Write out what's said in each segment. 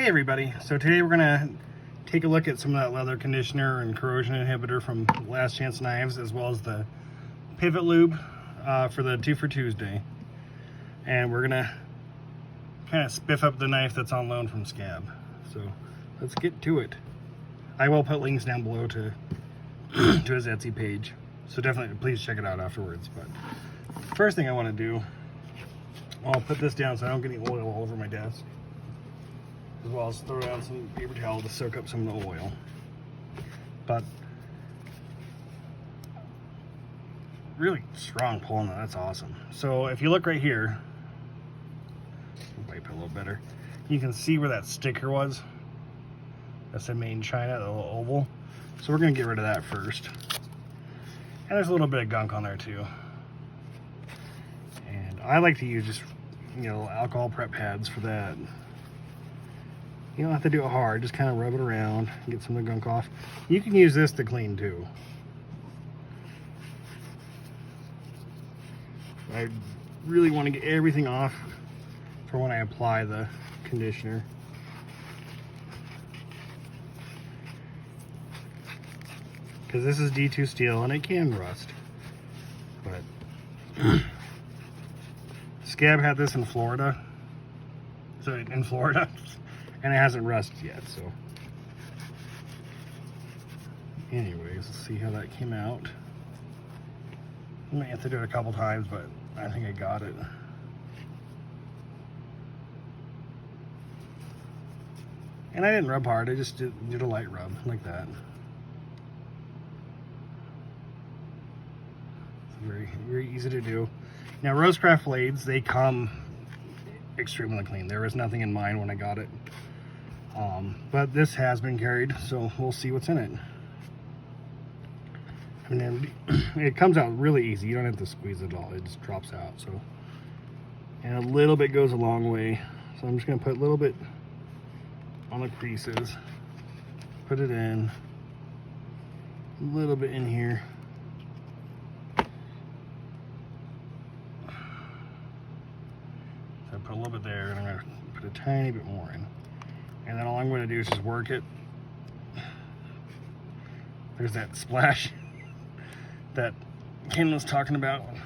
Hey everybody, so today we're going to take a look at some of that leather conditioner and corrosion inhibitor from Last Chance Knives, as well as the pivot lube for the 2 for Tuesday. And we're going to kind of spiff up the knife that's on loan from Scab. So let's get to it. I will put links down below to his Etsy page, so definitely please check it out afterwards. But first thing I want to do, I'll put this down so I don't get any oil all over my desk, as well as throw down some paper towel to soak up some of the oil. But really strong pull on that, that's awesome. So if you look right here, wipe it a little better, you can see where that sticker was. That's the main China, the little oval. So we're gonna get rid of that first. And there's a little bit of gunk on there too. And I like to use just, alcohol prep pads for that. You don't have to do it hard, just kind of rub it around and get some of the gunk off. You can use this to clean too. I really want to get everything off for when I apply the conditioner. Because this is D2 steel and it can rust. But Scab had this in Florida. And it hasn't rusted yet, so. Anyways, let's see how that came out. I might have to do it a couple times, but I think I got it. And I didn't rub hard, I just did a light rub, like that. It's very, very easy to do. Now, Rosecraft blades, they come extremely clean. There was nothing in mine when I got it. But this has been carried, so we'll see what's in it. And then it comes out really easy. You don't have to squeeze it at all. It just drops out. So, and a little bit goes a long way. So I'm just going to put a little bit on the creases. Put it in. A little bit in here. So I put a little bit there, and I'm going to put a tiny bit more in. And then all I'm going to do is just work it. There's that splash that Ken was talking about. And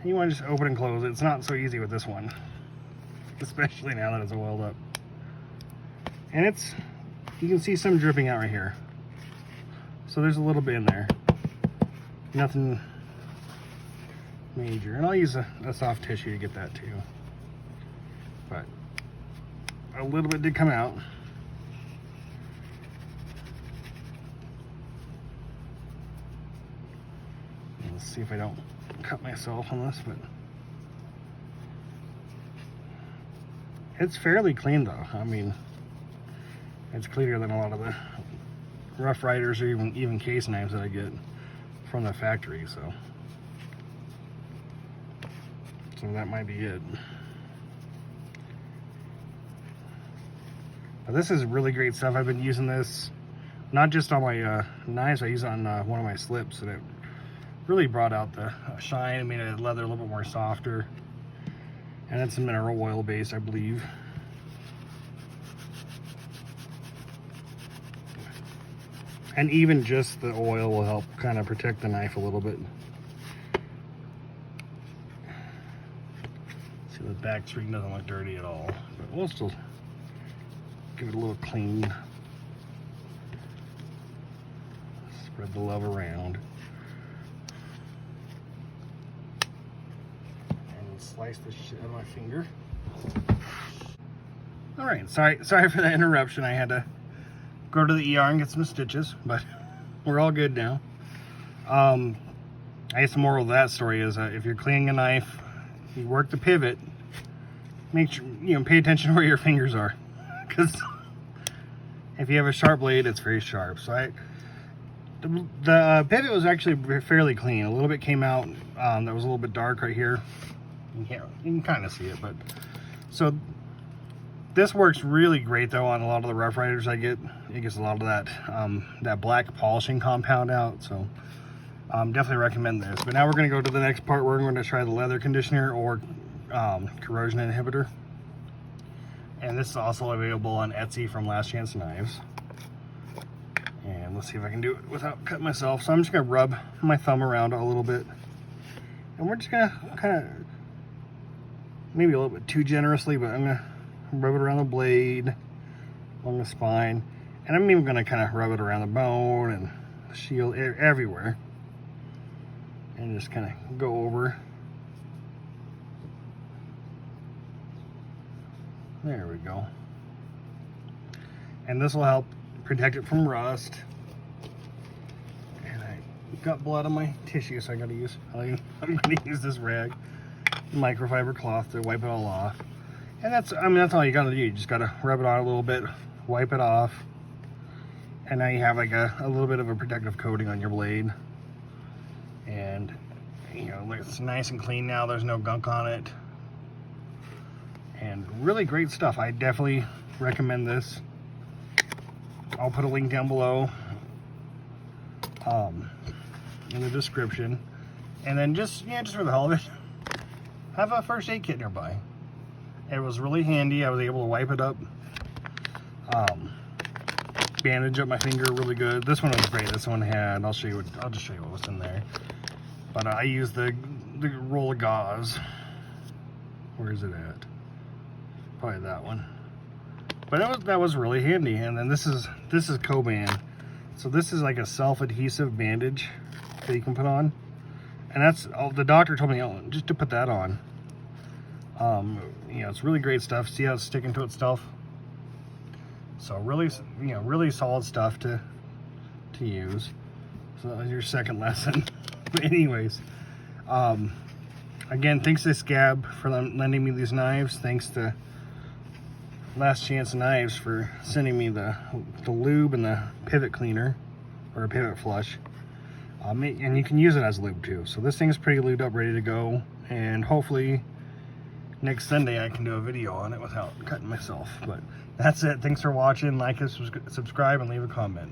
you want to just open and close it. It's not so easy with this one, especially now that it's oiled up. And you can see some dripping out right here. So there's a little bit in there. Nothing major. And I'll use a soft tissue to get that too. But a little bit did come out. Let's see if I don't cut myself on this, but it's fairly clean though. I mean, it's cleaner than a lot of the Rough Riders or even case knives that I get from the factory, so that might be it. But this is really great stuff. I've been using this not just on my knives, I use it on one of my slips, and it really brought out the shine and made the leather a little bit more softer. And it's a mineral oil base, I believe. And even just the oil will help kind of protect the knife a little bit. See, the back string doesn't look dirty at all, but we'll still give it a little clean. Spread the love around. And slice the shit out of my finger. Alright, sorry for the interruption. I had to go to the ER and get some stitches, but we're all good now. I guess the moral of that story is if you're cleaning a knife, you work the pivot, make sure, pay attention to where your fingers are. Because if you have a sharp blade, it's very sharp. So the pivot was actually fairly clean. A little bit came out that was a little bit dark right here. You can kind of see it, but so this works really great though on a lot of the Rough Riders I get. It gets a lot of that black polishing compound out. So definitely recommend this. But now we're going to go to the next part where we're going to try the leather conditioner or corrosion inhibitor. And this is also available on Etsy from Last Chance Knives. And let's see if I can do it without cutting myself. So I'm just gonna rub my thumb around a little bit. And we're just gonna kind of, maybe a little bit too generously, but I'm gonna rub it around the blade, along the spine. And I'm even gonna kind of rub it around the bone and the shield, everywhere. And just kind of go over. There we go. And this will help protect it from rust. And I got blood on my tissue, so I'm gonna use this rag, microfiber cloth, to wipe it all off. And that's all you gotta do. You just gotta rub it on a little bit, wipe it off, and now you have like a little bit of a protective coating on your blade. And you know, it's nice and clean now. There's no gunk on it. And really great stuff. I definitely recommend this. I'll put a link down below in the description. And then just for the hell of it, have a first aid kit nearby. It was really handy. I was able to wipe it up, bandage up my finger really good. This one was great. This one had, I'll just show you what was in there. But I used the roll of gauze. Where is it at? Probably that one. But that was really handy. And then this is Coban. So this is like a self-adhesive bandage that you can put on. And that's, the doctor told me just to put that on. You know, it's really great stuff. See how it's sticking to itself? So really, you know, really solid stuff to use. So that was your second lesson. But anyways, again, thanks to Scab for lending me these knives. Thanks to Last Chance Knives for sending me the lube and the pivot cleaner, or a pivot flush. And you can use it as lube too. So this thing's pretty lubed up, ready to go. And hopefully next Sunday I can do a video on it without cutting myself. But that's it. Thanks for watching. Like us, subscribe, and leave a comment.